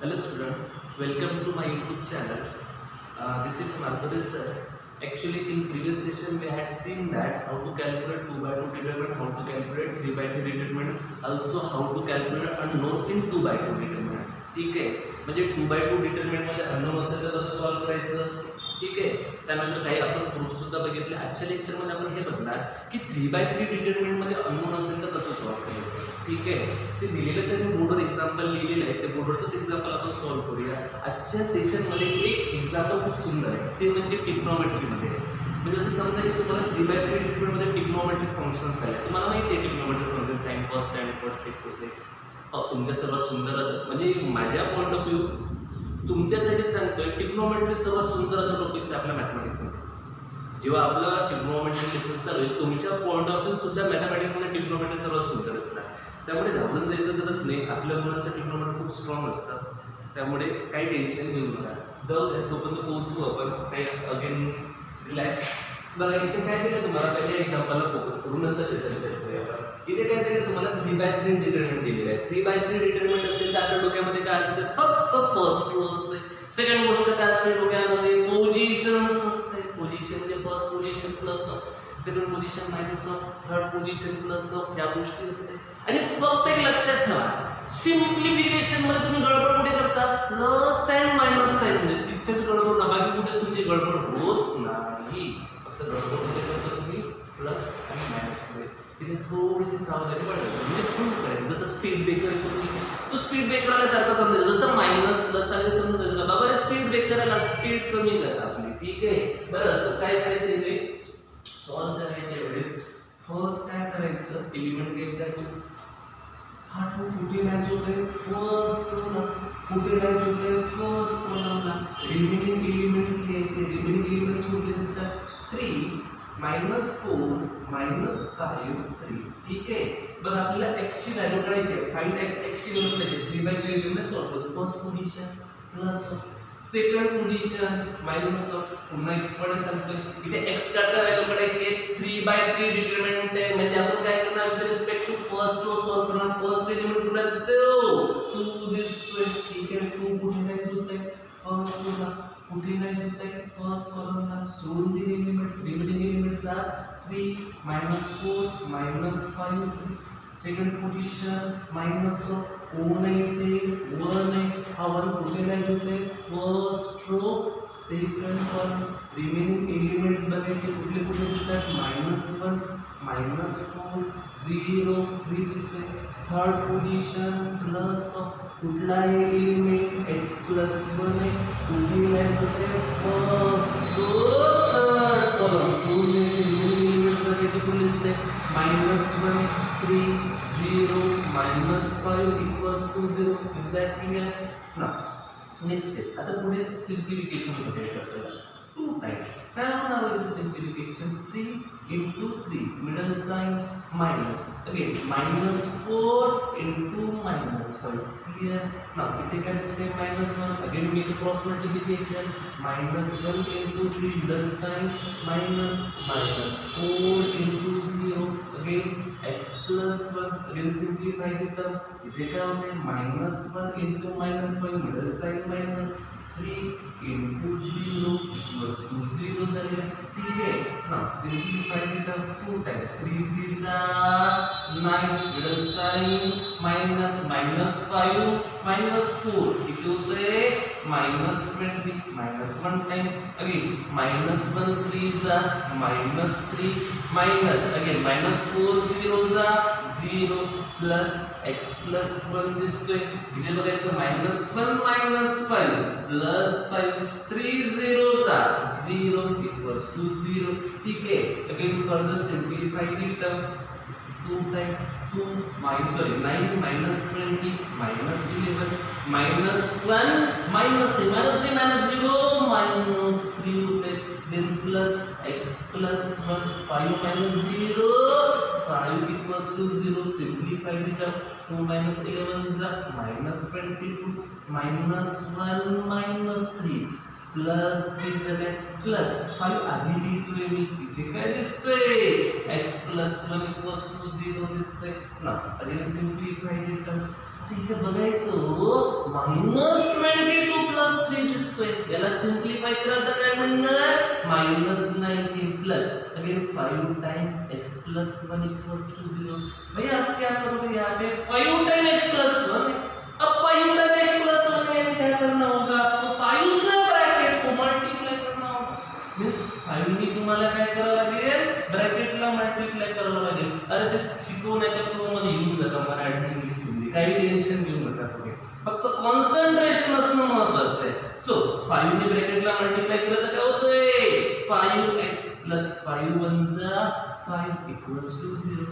Hello student, welcome to my YouTube channel. This is Margaret sir. Actually in previous session we had seen that how to calculate 2 by 2 determinant, how to calculate 3 by 3 determinant, also how to calculate unknown in 2 by 2 determinant. ठीक आहे, म्हणजे 2 by 2 determinant मध्ये unknown असेल तर कसं solve करायचं. ठीक आहे, त्यानंतर काही आपण प्रूफ सुद्धा बघितले. आजच्या लेक्चर मध्ये आपण हे बघणार की 3 by 3 डिटरमिनंट मध्ये अननोन असेल तर कसं सॉल्व करायचं. ठीक आहे, ते दिलेलंच आहे, बोर्डवर एक्झाम्पल लिहिलेलं आहे, ते बोर्डवरच एक्झाम्पल आपण सॉल्व करूया. आजच्या सेशन मध्ये एक एक्झाम्पल खूप सुंदर आहे, ते म्हणजे ट्रिग्नोमेट्री मध्ये. म्हणजे असं समजा की तुम्हाला 3 by 3 डिटरमिनंट मध्ये ट्रिग्नोमेट्रिक फंक्शन्स आले. तुम्हाला माहिती आहे trigonometric function sin cos tan cot sec cosec. तुमच्या सर्वात सुंदर म्हणजे माझ्या पॉइंट ऑफ व्ह्यू तुमच्यासाठी सांगतोय ट्रिग्नोमेट्री सर्वात सुंदर असा टॉपिक आहे आपल्या मॅथमॅटिक्स मध्ये. जेव्हा आपलं ट्रिग्नोमेट्री लेसन चालू आहे तुमच्या पॉइंट ऑफ व्ह्यू सुद्धा मॅथमॅटिक्स मध्ये ट्रिग्नोमेट्री सर्वात सुंदर असणार. त्यामुळे घाबरून जायचं गरज नाही, आपल्या मुलांचं ट्रिग्नोमेट्री खूप स्ट्रॉंग असतं, त्यामुळे काही टेन्शन घेऊ नका. जाऊ द्या, तोपर्यंत पोहोचू आपण. काही अगेन रिलॅक्स. बघा इथे काय दिलं तुम्हाला, पहिल्या एक्झाम्पलला फोकस करून नंतर त्याचा विचार करूया आपण. इथे काय दिलं तुम्हाला 3 by 3 डिटरमिनंट दिलेलं आहे. 3 by 3 डिटरमिनंट असेल तर आपल्या डोक्यामध्ये काय असतं, फक्त फर्स्ट रो असते. सेकंड गोष्ट काय असते डोक्यामध्ये, पोझिशन्स असते. पोझिशन म्हणजे first position plus second position minus third position plus ह्या गोष्टी असते. आणि फक्त एक लक्षात ठेवा, सिम्प्लिफिकेशन मध्ये तुम्ही गडबड कुठे करता, प्लस अँड मायनस साइन मध्ये. तिथेच गडबड ना, बाकी कुठेच तुमची गडबड होत नाही. फक्त गडबड कुठे करता तुम्ही, प्लस आणि मायनस मध्ये. तिथे थोडीशी सावधानी बाळगायची, म्हणजे फुल करायचं. जसं स्पीड ब्रेकर तो स्पीड ब्रेकरला सारखं समजायचं, जसं मायनस प्लस आले समजायचं बाबा स्पीड ब्रेकरला स्पीड कमी करा आपली. ठीक आहे, बरं असं काय करायचं इथे सॉल्व करायच्या वेळेस फर्स्ट काय करायचं, एलिमेंट घ्यायचा. हा टू कुठे मॅच होतोय, फर्स्ट रोला. कुठे मॅच होतोय, फर्स्ट रोला. रिमेनिंग एलिमेंट्स लिहायचे. रिमेनिंग एलिमेंट्स कुठे दिसतात, 3 -4 -5 3. ठीक आहे, बरं आपल्याला x ची व्हॅल्यू काढायची आहे. फाइंड x ची व्हॅल्यू काढायची. 3 by 3 डिटरमिनंट सॉल्व करतो. First position plus second position minus पुन्हा इकडे सांगतोय इथे x करता व्हॅल्यू काढायची आहे. 3 by 3 डिटरमिनंट आहे म्हणजे आपण काय करणार with respect to first row solve करणार. फर्स्ट एलिमेंट कुठे दिसतोय, 2 दिसतोय. ठीक आहे, 2 कुठे नाही होतंय, फर्स्ट रोला. कुठे नाही होतंय, फर्स्ट कॉलमला. सोडून दिले elements. Remaining elements are 3 -4 -5 3. Second position minus 1 इथे 1 आहे. हा 1 कुठे नाही होते, first row second column. Remaining elements बघायचे कुठले कुठे दिसतात, -1 -4 0 3 दिसते. थर्ड पोझिशन प्लस कुठलाही एलिमेंट x + 1 आहे. कुठे नाही होते, फर्स्ट रो थर्ड कॉलम. सोडून एलिमेंट्स बघायचे कुठे दिसते, -1 3 0 -5 = 0. Is that clear? Now next step. आता पुढे सिम्प्लिफिकेशन करायचं आपल्याला. 2 टाइम्स काय होणार आहे simplification, 3 × 3 middle sign minus again -4 × -5. Clear. Now इथे काय दिसते, -1 अगेन मी cross multiplication -1 × 3 middle sign minus -4 × 0 again x + 1 again simplify the term. इथे काय होते, -1 × -5 मिडल साइन मायनस 3 × 0 = 0 झाले. ठीक आहे, now simplify the term 2 times. 3 3 9 middle sign minus -5 -4 इथे होते -20 -1 time again -1 3 -3 minus again -4 0 0 plus x + 1 दिसतोय. इथे बघायचं -1 -5 प्लस 5 3 0 0 = 0. ठीक आहे, again further simplify the term 2 time 2 -9 -20 -11 -1 -3 -0 होते. then plus x plus 1 5 minus 0 5 equals to 0. Simplify the term. 2 minus 11 is -22 minus 1 minus 3 plus 3 7 plus 5 आधी लिहितोय मी. इथे काय दिसतंय, x plus 1 equals to 0 दिसतंय ना. Again simplify the term. इथे बघायचं -22 प्लस 3 याला सिंप्लिफाय करा तर काय म्हणणार -19 plus again 5 time x plus 1 equals to 0। भैया अब क्या करोगे यहाँ पे 5 टाइम x प्लस 1 है। अब 5 टाइम x प्लस 1 में क्या करना होगा आपको 5 से ब्रैकेट को मल्टीप्लाई करना होगा। मीन्स 5 ने तुम्हाला काय करावं लागेल ब्रॅकेटला मल्टीप्लाय करावं लागेल। अरे ते शिकवण्याच्या प्रोमध्ये येऊन जातं मराठी इंग्लिश हिंदी काही टेन्शन घेऊ नका तुम्ही फक्त कॉन्सन्ट्रेशन असणं महत्त्वाचं आहे। सो 5 ने ब्रॅकेटला मल्टीप्लाय केलं तर काय होतंय 5x प्लस 5 1 जा 5 इक्वल्स टू 0।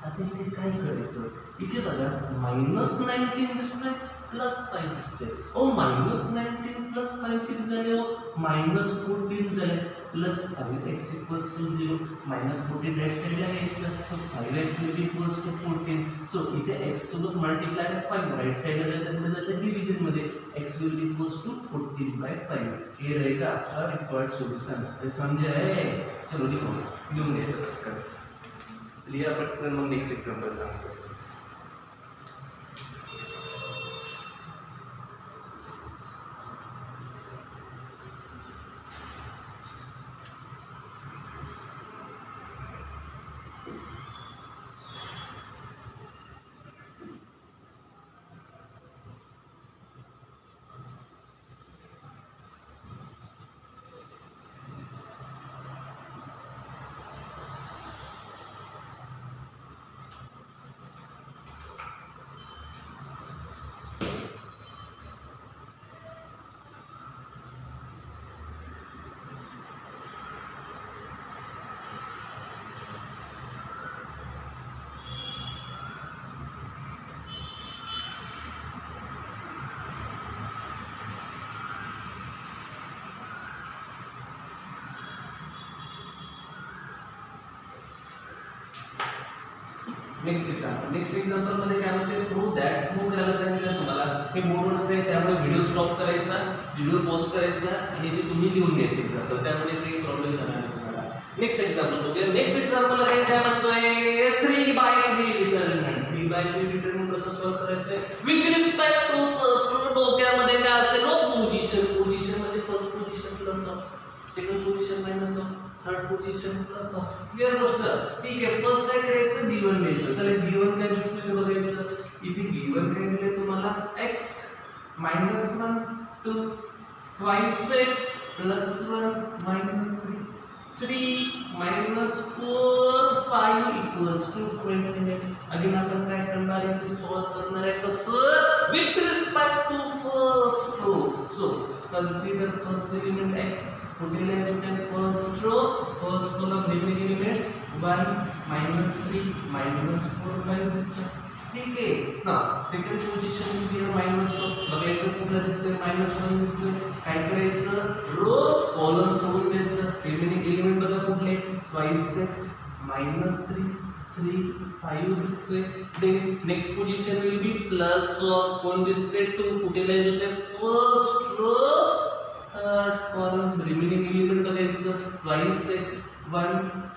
आता इथे काय करायचं इथे बघा -19 दिसतोय प्लस 5 दिसतोय। ओ -19 प्लस 5 किती झाले हो -14 झाले plus 5x equals to 0 -14 right साइडला घ्यायचं। So 5x will be equals to 14। So इथे x सोबत मल्टीप्लाय 5 राइट साइडला जातं पुढे जातं डिवीजन मध्ये x will be equals to 14/5 ये रहेगा आपका रिक्वायर्ड सॉल्यूशन। ये समझे है? चलो लिखो लिहून घ्यायचं पटकन लिहा पटकन मग नेक्स्ट एग्जांपल सांगतो। नेक्स्ट एग्जांपल मध्ये काय म्हणते प्रूव्ह दॅट प्रूव्ह करायला सांगितलं तुम्हाला हे बोर्डवरच आहे त्यामुळे व्हिडिओ स्टॉप करायचा व्हिडिओ पॉज करायचा आणि इथे तुम्ही लिहून घ्यायचं एक्झाम्पल त्यामुळे काही प्रॉब्लेम येणार नाही तुम्हाला। नेक्स्ट एक्झाम्पल बघूया। नेक्स्ट एक्झाम्पल आहे काय म्हणतोय 3/3 डिटरमिनंट 3/3 डिटरमिनंट कसं सॉल्व करायचं विथ रिस्पेक्ट टू फर्स्ट डोक्यामध्ये काय असेल पोझिशन मध्ये first position plus second position minus third position plus clear गोष्ट ठीक आहे। फर्स्ट काय करायचं b1 घ्यायचं। चला b1 काय दिसतंय ते बघायचं इथे b1 काय दिले तुम्हाला x -1 2 twice x plus 1 minus 3 3 minus 4 5 equals to 28। Again आपण काय करणार आहे ते सॉल्व करणार आहे कसं with respect to first row. So consider first element x utilize the first row first column remaining elements 1 -3 -4 5 दिसतं ठीक आहे ना। सेकंड पोझिशन मध्ये मायनस बघायचं कुठला दिसतंय -1 दिसतोय काय करायचं रो कॉलम सोडून द्यायचं रिमेनिंग एलिमेंट बघा कुठले twice x -3 3 5 दिसतोय। Then next position will be plus कोण दिसते 2 युटिलाइज होते first row third column remaining element बघायचं twice x 1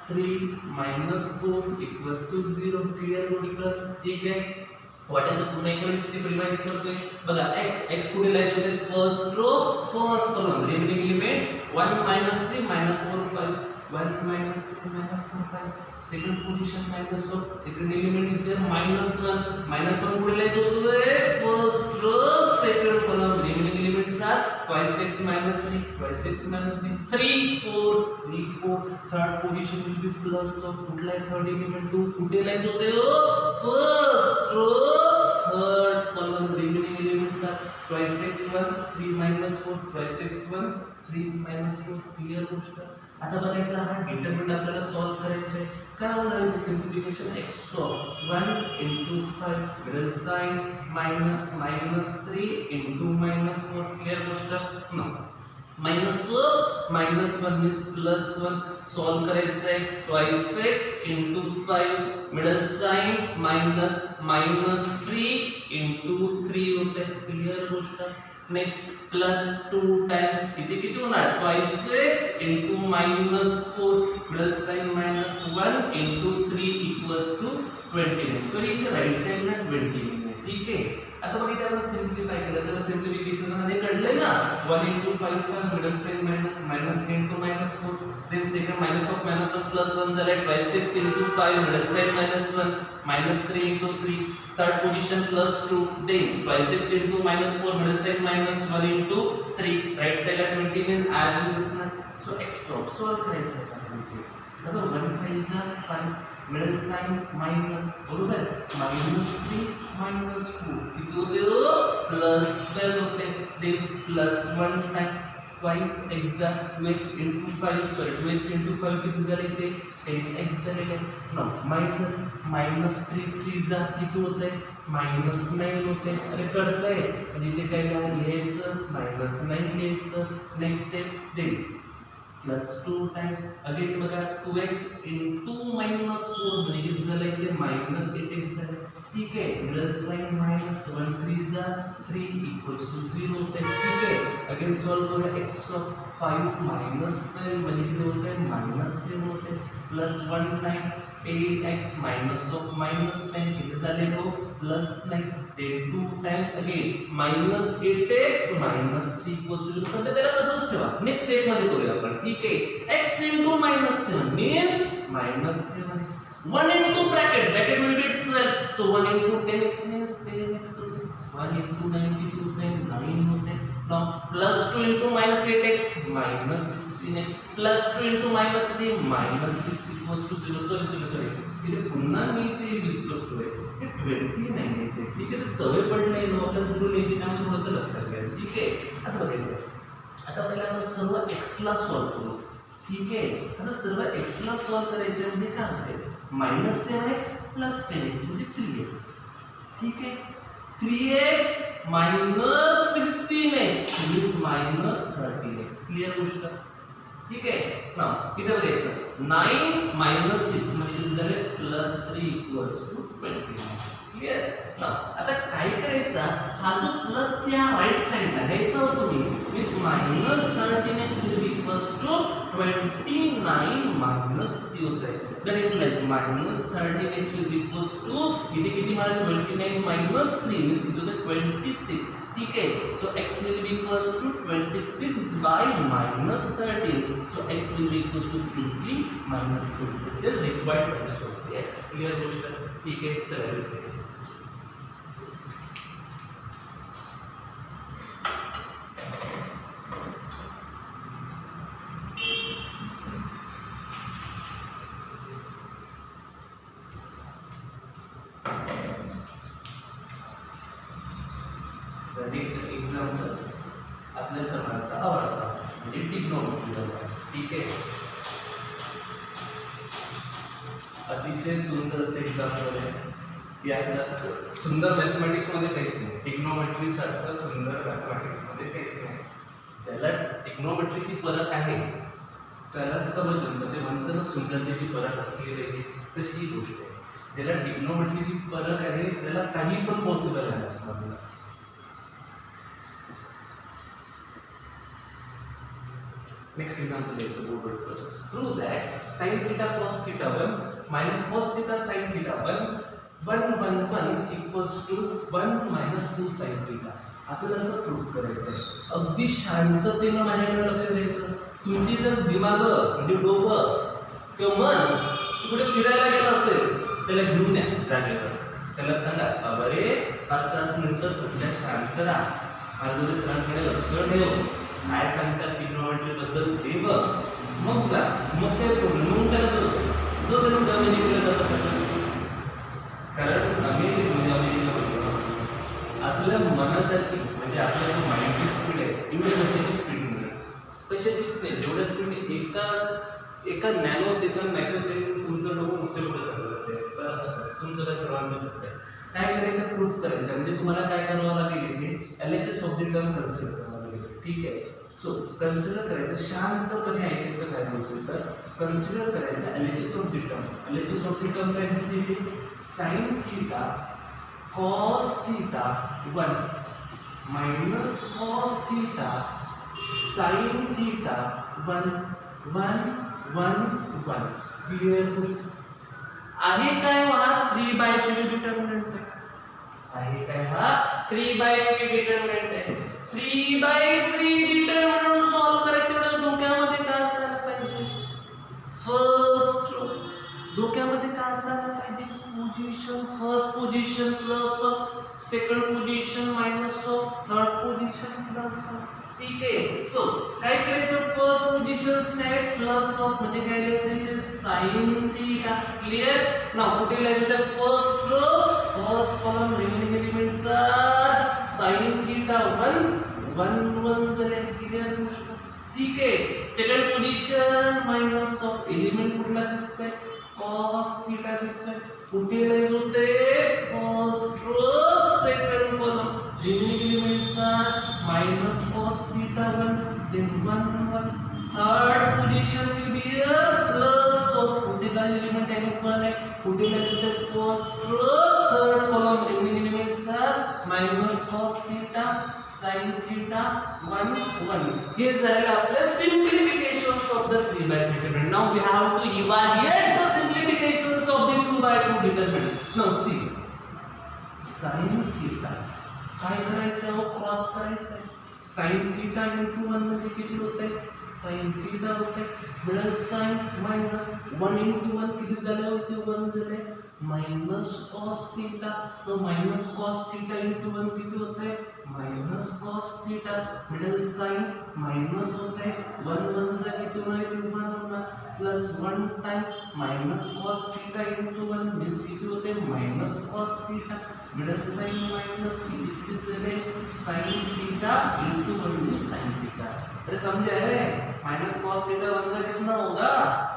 3 -4 equals to 0 clear गोष्ट ठीक आहे। वाटेल पुन्हा इकडे स्टेप रिवाइज करतोय बघा x कुठे लाईट होते first row first column remaining element 1 -3 -4 5 1 -3 -4 5 second position -4 second element is there -1 कुठे लाईट होतोय first row second column remaining elements are twice x -3 twice x -3 3 4 3 4 third position will be plus कुठला third element 2 कुठे light होते first row third column remaining elements are twice x 1 3 -4 twice x 1 3 -4 clear गोष्ट। आता बघायचं हा determinant आपल्याला solve करायचं आहे काय होणार आहे simplification x 1 into 5 middle sign -3 into -4 clear गोष्ट नो -1 is +1 सॉल्व करायचं आहे twice x into 5 middle sign -3 into 3 होते क्लियर गोष्ट। नेक्स्ट +2 टाइम्स इथे किती होणार twice x into -4 middle sign -1 into 3 equals to 29 so इथे राइट साइडला 29 ठीक आहे. आता बघा इथे आपण सिम्प्लिफाय केलं, जर सिम्प्लिफिकेशन मध्ये कळले ना 1 into 5 का -10 -3 into -4, then second -1 plus 1 झाले 6 into 5 -10 -1 -3 into 3, third position +2, then 6 into -4 -10 1 into 3, right side at 20 means as it is ना. So x drop solve करायचं आहे. आता 1 5 5 मिडल साइन माइनस, बरोबर, -3 -2 किती होते हो, +12 होते. Then +1 time twice x 2x into 5 sorry 2x into 5 किती झाले इथे 10x झाले. ना -3 3 जा किती होते -9 होते. अरे कळतंय म्हणजे इथे काय लिहायचं -9 लिहायचं. Next step then +2 time again बघा 2x into -4 म्हणजे झालं इथे -8x झालं. ठीक आहे, मिडल साइन -1 3 जा 3 = 0 होते. ठीक आहे, अगेन सॉल्व करूया. x of 5 -10 म्हणजे किती होते -7 होते. +1 टाइम 8x -10 किती झाले हो +9. then 2 times again -8x -3 = 0. सध्या त्याला तसंच ठेवा. नेक्स्ट स्टेप मध्ये करूया आपण. ठीक आहे, x into -7 means -7x. 1 into bracket will be itself, so 1 into 10x means 10x होते. 1 into 9 किती होते 9 होते. now +2 into -8x -16x +2 into -3 -6 = 0. sorry इथे पुन्हा मी ते विसरतोय. हे 29 येते. ठीक आहे, सवय पडली नो आपल्याला 0 लिहिली त्यामुळे थोडंसं लक्षात घ्या. ठीक आहे, आता बघायचं. आता पहिला आपण सर्व x ला सॉल्व करू. ठीक आहे, आता सर्व x ला सॉल्व करायचे म्हणजे काय होते -7x + 10x म्हणजे 3x. ठीक आहे, 3x -16x means -13x. Clear गोष्ट. ठीक आहे, ना इथे बघायचं 9 - 6 म्हणजे किती झाले +3 = 29. क्लियर. ना आता काय करायचा, हा जो प्लस त्या राइट साइडला घ्यायचा होता तुम्ही means -13x will be equals to 29 - 3 होत आहे. then implies -13x will be equals to इथे किती मार्क 29 - 3 means इथे 26. ठीक है, so x will be equals to 26 by -13, so x will be equals to simply -2. this is required to solve the x. clear गोष्ट. ठीक है, चला लिहायचं. नेक्स्ट एक्झाम्पल आपल्या सर्वांचा आवडता म्हणजे ट्रिग्नोमेट्री. ठीक आहे, अतिशय सुंदर असं एक्झाम्पल आहे. यासारखं सुंदर मॅथमॅटिक्स मध्ये काहीच नाही. ट्रिग्नोमेट्री सारखं सुंदर मॅथमॅटिक्स मध्ये काहीच नाही. ज्याला ट्रिग्नोमेट्रीची परख आहे त्याला समजून ते म्हणतं ना सुंदरतेची परख असलेली आहे, तशी गोष्ट आहे. ज्याला ट्रिग्नोमेट्रीची परख आहे त्याला काही पण पॉसिबल आहे असं म्हणलं. नेक्स्ट एक्झाम्पल द्यायचं बोर्डवरचं. Prove that sin θ cos θ 1 minus cos θ sin θ 1 1 1 1 equals to 1 minus 2 sin θ. आपल्याला असं प्रूव्ह करायचं आहे. अगदी शांततेनं माझ्याकडे लक्ष द्यायचं. तुमची जर दिमाग म्हणजे डोकं किंवा मन कुठे फिरायला गेलं असेल त्याला घेऊन या जागेवर. त्याला सांगा अरे 5-7 मिनिटं सध्या शांत राहा, माझ्या सरांकडे लक्ष ठेव, काय सांगतात ट्रिग्नोमेट्री बद्दल ते बघ, मग जा. मग ते प्रॉब्लेम त्याला जो जणू अमेरिकेला जातात. कारण अमेरिकेला आपल्या मनासारखी म्हणजे आपल्या माइंडची स्पीड आहे इव्हन कशाची स्पीड नाही, कशाचीच नाही. जेवढ्या स्पीड एका नॅनो सेकंड मायक्रो सेकंड तुमचं डोकं उत्तर पुढे सांगत तर असं तुमचं काय सर्वांचं फक्त काय करायचं प्रूफ करायचं. म्हणजे तुम्हाला काय करावं लागेल इथे LHS of the term consider करावं लागेल. ठीक आहे, सो कन्सिडर करायचं शांतपणे ऐकायचं. काय बोलतो तर कन्सिडर करायचं LHS of the term. LHS of the term काय दिसते इथे sin θ cos θ 1 minus cos θ sin θ 1 1 1 1. Clear गोष्ट आहे काय? हा 3/3 डिटर्मिनंट आहे. आहे काय हा 3/3 डिटरमिनंट आहे. 3/3 डिटरमिनंट सॉल्व्ह करायचं तेवढं डोक्यामध्ये काय असायला पाहिजे? फर्स्ट डोक्यामध्ये काय असायला पाहिजे? Position, first position plus second position minus third position plus. ठीक आहे. सो काय करायचं? फर्स्ट पोझिशन काय प्लस म्हणजे काय लिहायचं ते sin थीटा. क्लियर? नाउ कुठे लिहायचं? First column remaining elements are sin theta 1 झाले. क्लियर गोष्ट? ठीक आहे. सेकंड पोझिशन मायनस एलिमेंट कुठला दिसतोय? cos थीटा दिसतोय. कुठे लिहायचं होते? First second column remaining elements are minus cos theta 1 then 1 third position will be plus कुठला एलिमेंट आहे कोण आहे? कुठे लिहायचं? First third column remaining elements are minus cos theta sin theta 1 हे झाले आपले simplifications of the 3/3 determinant. Now we have to evaluate the simplifications of the 2/2 determinant. Now see sin theta काय करायचं? क्रॉस करायचं. sin थीटा into 1 म्हणजे किती होते? sin theta होते प्लस sin मायनस 1 into 1 किती झाले होते? 1 झाले मायनस cos थीटा. तो मायनस cos थीटा into 1 किती होते? Minus cos theta middle sin minus होते 1 चा किती होणार? 1 होणार plus 1 time minus cos theta into 1 miss किती होते? Minus cos theta middle sin minus किती झाले? sin theta into 1 sin theta. अरे समझे? माइनस cos थीटा 1 का कितना होगा?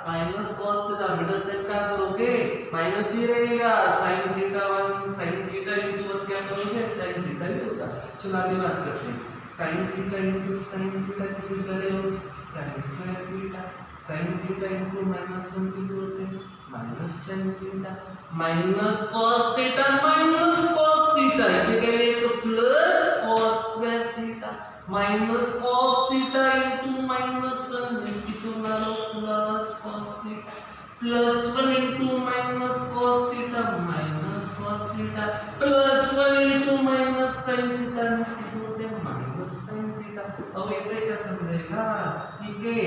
Minus cos theta middle sign क्या करोगे? माइनस ही रहेगा. sin theta 1 sin theta into 1 क्या करोगे? sin थीटा ही होगा. चलो आगे बात करते हैं. sin theta into sin theta कितने झाले हो? sin square theta. sin theta into minus 1 कितने होते हैं? Minus sin theta minus cos theta minus cos theta इथे काय लिहायचं? Plus cos square theta minus cos theta into minus 1 किती होणार? Plus cos theta plus 1 into minus cos theta minus cos theta plus 1 into minus sin theta किती होते? Minus sin theta. अब येते का समजेगा? ठीक है.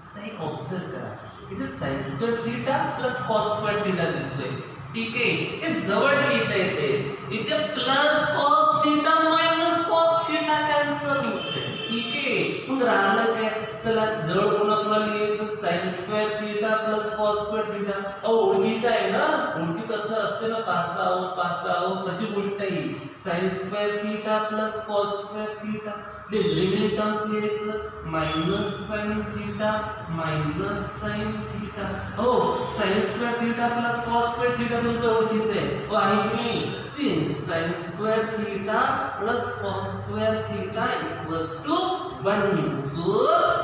आता एक ऑब्जर्व करा इथे sin square theta plus cos square theta दिसतोय. ठीक आहे. हे जवळ लिहिता येते. इथे plus cos theta minus cos theta cancel होते. ठीक आहे. मग राहिलं काय? चला जवळ कोणाला लिहायचं? sin square theta plus cos square theta. ओळखीचं आहे ना? ओळखीचं असणार असते ना? पास आहोत कशी गोष्ट आहे? sin square theta plus cos square theta ते रिमेनिंग टर्म्स लिहायचं minus sin theta minus sin theta. हो sin square theta plus cos square theta तुमचं ओळखीचं आहे. हो आहे की नाही? Since sin square theta plus cos square theta equals to 1 so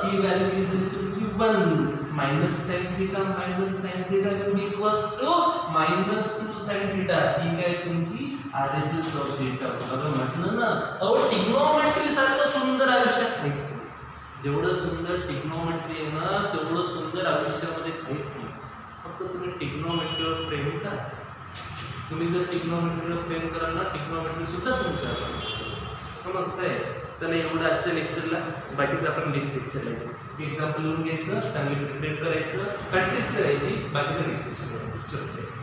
ही व्हॅल्यू किती तुमची 1 minus sin theta minus sin theta equals to minus 2 sin theta. ही काय तुमची RHS ऑफ थीटा. बघा म्हटलं ना ट्रिग्नोमेट्री सारखं सुंदर आयुष्यात काहीच नाही. जेवढं सुंदर ट्रिग्नोमेट्री आहे ना तेवढं सुंदर आयुष्यामध्ये काहीच नाही. फक्त तुम्ही ट्रिग्नोमेट्रीवर प्रेम करा. तुम्ही जर ट्रिग्नोमेट्रीवर प्रेम कराल ना ट्रिग्नोमेट्री सुद्धा तुमच्यावर समजतंय. चला एवढं आजच्या लेक्चरला. बाकीचं आपण नेक्स्ट लेक्चरला घेऊ. एक्झाम्पल लिहून घ्यायचं चांगली प्रिपेअर करायचं प्रॅक्टिस करायची. बाकीचं नेक्स्ट लेक्चरला.